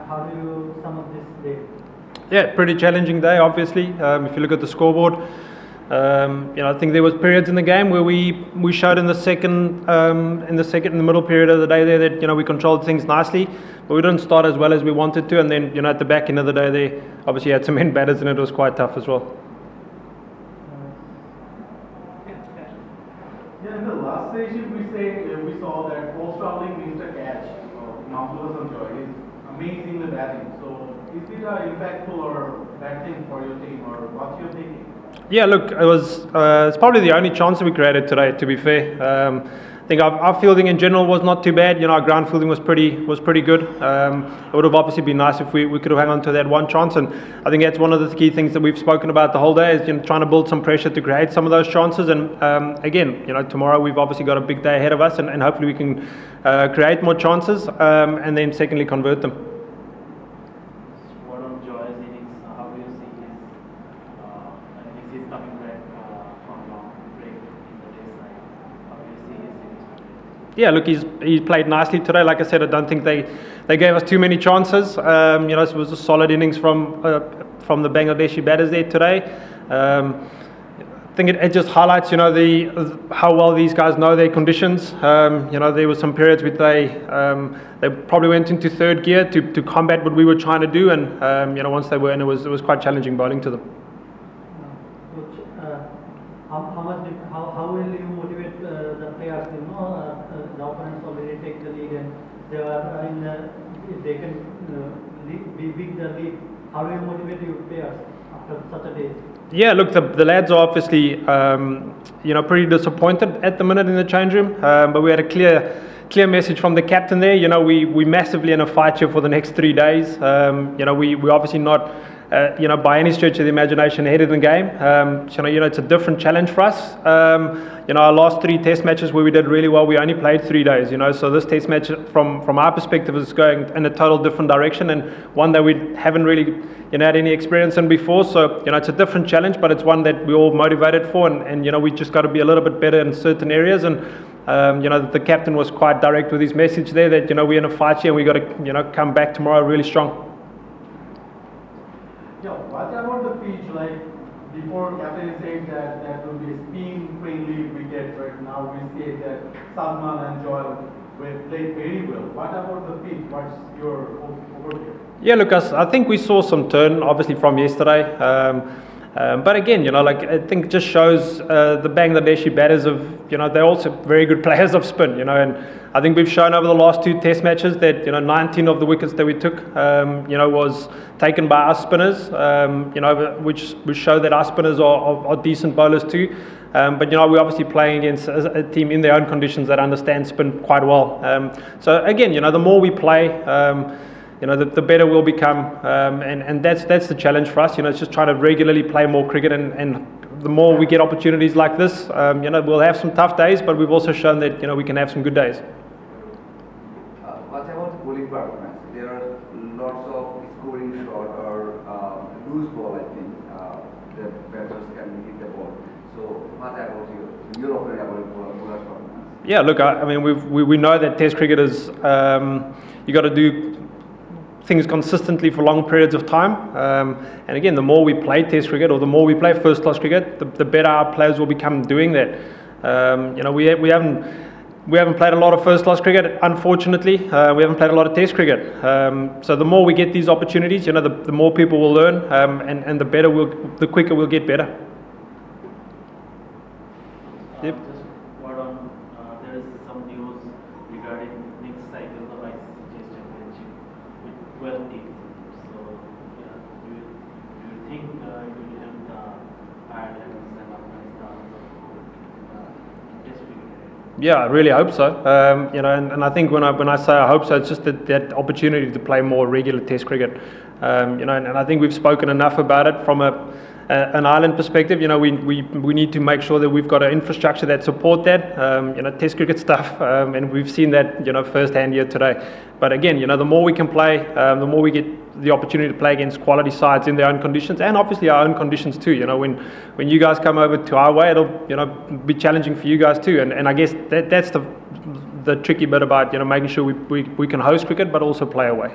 how do you sum up this day? Yeah, pretty challenging day, obviously. If you look at the scoreboard, I think there was periods in the game where we showed in the middle period of the day there that we controlled things nicely, but we didn't start as well as we wanted to. And then at the back end of the day, they obviously had some end batters, and it was quite tough as well. Yeah, in the last session we saw that post-traveling means a catch. Marvelous enjoy. It's amazing the batting. So is it impactful or bad thing for your team, or what's your thinking? Yeah, look, it's probably the only chance that we created today, to be fair. I think our fielding in general was not too bad. Our ground fielding was pretty good. It would have obviously been nice if we could have hung on to that one chance, and I think that's one of the key things that we've spoken about the whole day is trying to build some pressure to create some of those chances. And again, tomorrow we've obviously got a big day ahead of us, and hopefully we can create more chances and then secondly convert them. What on Joy's innings? How do you see he's coming back from long break in the day side? How do you see his innings? Yeah, look, he's played nicely today. Like I said, I don't think they gave us too many chances. It was a solid innings from the Bangladeshi batters there today. I think it just highlights, how well these guys know their conditions. There were some periods where they probably went into third gear to combat what we were trying to do, and once they were in, it was quite challenging bowling to them. Coach, how will you motivate the players? The opponents already take the lead, and they are they can be big the lead. How do you motivate your players after such a day? Yeah, look, the lads are obviously pretty disappointed at the minute in the change room, but we had a clear message from the captain there. We massively in a fight here for the next 3 days. We obviously not by any stretch of the imagination ahead of the game. It's a different challenge for us. Our last 3 test matches where we did really well, we only played 3 days. So this test match from our perspective is going in a total different direction, and one that we haven't really had any experience in before. So it's a different challenge, but it's one that we're all motivated for, and we just got to be a little bit better in certain areas. And the captain was quite direct with his message there that we're in a fight here and we got to come back tomorrow really strong. Yeah, what about the pitch? Like before, captain said that will be a spin-friendly wicket. Right now, we say that Salman and Joel played very well. What about the pitch? What's your overview? Yeah, look, I think we saw some turn, obviously, from yesterday. But again, I think it just shows the Bangladeshi batters they're also very good players of spin, and I think we've shown over the last 2 test matches that, 19 of the wickets that we took, was taken by our spinners, which show that our spinners are decent bowlers too. But, we're obviously playing against a team in their own conditions that understand spin quite well. So again, the more we play, the better we'll become, and that's the challenge for us. It's just trying to regularly play more cricket, and the more we get opportunities like this, we'll have some tough days, but we've also shown that we can have some good days. What about bowling performance? There are lots of scoring shot or loose ball. I think the batters can hit the ball. So what about your opinion about bowler performance? Yeah, look, I mean we know that Test cricket is you got to do things consistently for long periods of time, and again, the more we play Test cricket or the more we play first class cricket, the better our players will become doing that. We haven't played a lot of first class cricket, unfortunately. We haven't played a lot of Test cricket. So the more we get these opportunities, the more people will learn, and the quicker we'll get better. Yep. Just what on there is some news regarding next cycle of ICC Test Championship with 12 teams. So do you think it will help Ireland and Afghanistan Test cricket? Yeah, I really hope so. And I think when I say I hope so, it's just that opportunity to play more regular Test cricket. And I think we've spoken enough about it from an Ireland perspective. We need to make sure that we've got an infrastructure that support that. Test cricket stuff, and we've seen that firsthand here today. But again, the more we can play, the more we get the opportunity to play against quality sides in their own conditions, and obviously our own conditions too. When you guys come over to our way, it'll be challenging for you guys too. And I guess that's the tricky bit about making sure we can host cricket but also play away.